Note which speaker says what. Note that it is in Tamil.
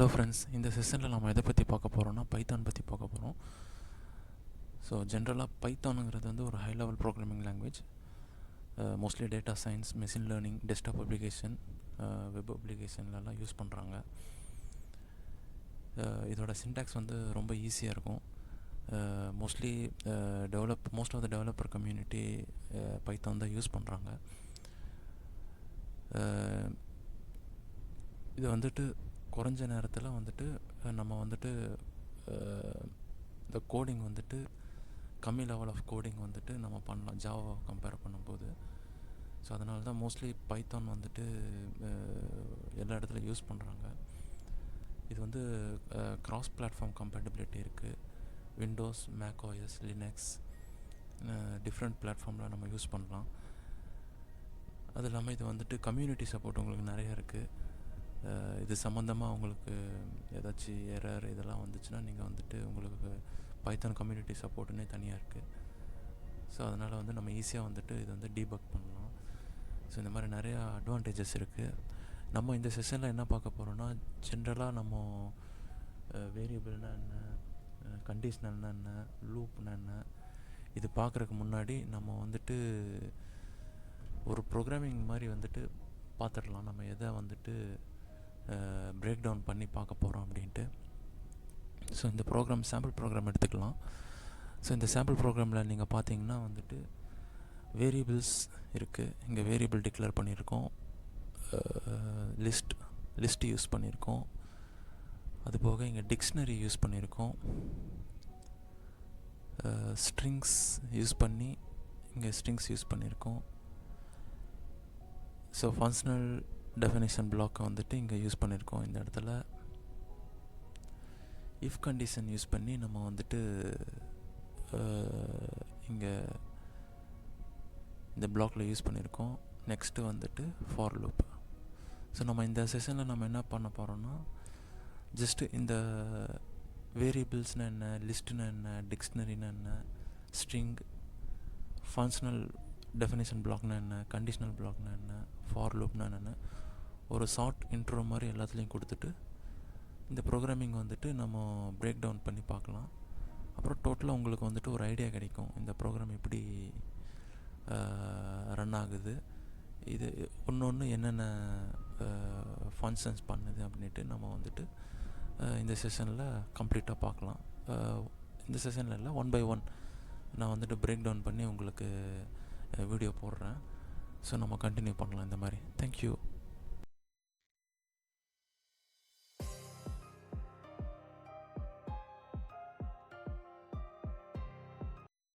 Speaker 1: ஹலோ ஃப்ரெண்ட்ஸ், இந்த செஷனில் நம்ம எதை பற்றி பார்க்க போகிறோம்னா பைத்தான் பற்றி பார்க்க போகிறோம். ஸோ ஜென்ரலாக பைத்தானுங்கிறது வந்து ஒரு high level programming language. Mostly data science, machine learning, desktop application, web அப்ளிகேஷன்லலாம் யூஸ் பண்ணுறாங்க. இதோட சின்டாக்ஸ் வந்து ரொம்ப ஈஸியாக இருக்கும். Mostly most of the developer community Python தான் யூஸ் பண்ணுறாங்க. இது வந்துட்டு குறைஞ்ச நேரத்தில் வந்துட்டு நம்ம வந்துட்டு இந்த கோடிங் வந்துட்டு கம்மி லெவல் ஆஃப் கோடிங் வந்துட்டு நம்ம பண்ணலாம் ஜாவா கம்பேர் பண்ணும்போது. ஸோ அதனால தான் மோஸ்ட்லி பைத்தான் வந்துட்டு எல்லா இடத்துலையும் யூஸ் பண்ணுறாங்க. இது வந்து கிராஸ் பிளாட்ஃபார்ம் கம்பேட்டபிலிட்டி இருக்குது. Windows, Mac OS, Linux, different பிளாட்ஃபார்மில் நம்ம யூஸ் பண்ணலாம். அது இல்லாமல் இது வந்துட்டு கம்யூனிட்டி சப்போர்ட் உங்களுக்கு நிறைய இருக்குது. இது சம்மந்தமாக உங்களுக்கு ஏதாச்சும் எரர் இதெல்லாம் வந்துச்சுன்னா நீங்கள் வந்துட்டு உங்களுக்கு பைத்தான் கம்யூனிட்டி சப்போர்ட்டுன்னே தனியாக இருக்குது. ஸோ அதனால் வந்து நம்ம ஈஸியாக வந்துட்டு இது வந்து டீபக் பண்ணலாம். ஸோ இந்த மாதிரி நிறையா அட்வான்டேஜஸ் இருக்குது. நம்ம இந்த செஷனில் என்ன பார்க்க போகிறோன்னா, ஜென்ரலாக நம்ம வேரியபிள்னால் என்ன, கண்டிஷ்னல்னா என்ன, லூப்னா என்ன, இது பார்க்குறதுக்கு முன்னாடி நம்ம வந்துட்டு ஒரு ப்ரோக்ராமிங் மாதிரி வந்துட்டு பார்த்துடலாம். நம்ம எதை வந்துட்டு பிரேக் டவுன் பண்ணி பார்க்க போகிறோம் அப்படின்ட்டு. ஸோ இந்த ப்ரோக்ராம் சாம்பிள் ப்ரோக்ராம் எடுத்துக்கலாம். ஸோ இந்த சாம்பிள் ப்ரோக்ராமில் நீங்கள் பார்த்தீங்கன்னா வந்துட்டு வேரியபிள்ஸ் இருக்குது. இங்கே வேரியபிள் டிக்ளேர் பண்ணியிருக்கோம், லிஸ்ட் யூஸ் பண்ணியிருக்கோம், அதுபோக இங்கே டிக்ஷனரி யூஸ் பண்ணியிருக்கோம், ஸ்ட்ரிங்ஸ் யூஸ் பண்ணி இங்கே ஸ்ட்ரிங்ஸ் யூஸ் பண்ணியிருக்கோம். ஸோ ஃபங்க்ஷனல் டெஃபினேஷன் பிளாக்கை வந்துட்டு இங்கே யூஸ் பண்ணியிருக்கோம். இந்த இடத்துல இஃப் கண்டிஷன் யூஸ் பண்ணி நம்ம வந்துட்டு இங்கே இந்த பிளாக்கில் யூஸ் பண்ணியிருக்கோம். நெக்ஸ்ட்டு வந்துட்டு ஃபார் லூப். ஸோ நம்ம இந்த செஷனில் நம்ம என்ன பண்ண போகிறோம்னா, ஜஸ்ட்டு இந்த வேரியபிள்ஸ்னால் என்ன, லிஸ்ட்டுனா என்ன, டிக்ஷனரினா என்ன, ஸ்ட்ரிங், ஃபங்க்ஷனல் டெஃபினேஷன் பிளாக்னா என்ன, கண்டிஷனல் பிளாக்னா என்ன, ஃபார் லூப்னா என்ன, ஒரு ஷார்ட் இன்ட்ரோ மாதிரி எல்லாத்துலேயும் கொடுத்துட்டு இந்த ப்ரோக்ராமிங் வந்துட்டு நம்ம பிரேக் டவுன் பண்ணி பார்க்கலாம். அப்புறம் டோட்டலாக உங்களுக்கு வந்துட்டு ஒரு ஐடியா கிடைக்கும் இந்த ப்ரோக்ராம் எப்படி ரன் ஆகுது, இது ஒன்று என்னென்ன ஃபங்க்ஷன்ஸ் பண்ணுது அப்படின்ட்டு நம்ம வந்துட்டு இந்த செஷனில் கம்ப்ளீட்டாக பார்க்கலாம். இந்த செஷனில் இல்லை, 1 by 1 நான் வந்துட்டு பிரேக் டவுன் பண்ணி உங்களுக்கு வீடியோ போடுறேன். ஸோ நம்ம கண்டினியூ பண்ணலாம் இந்த மாதிரி. தேங்க்யூ.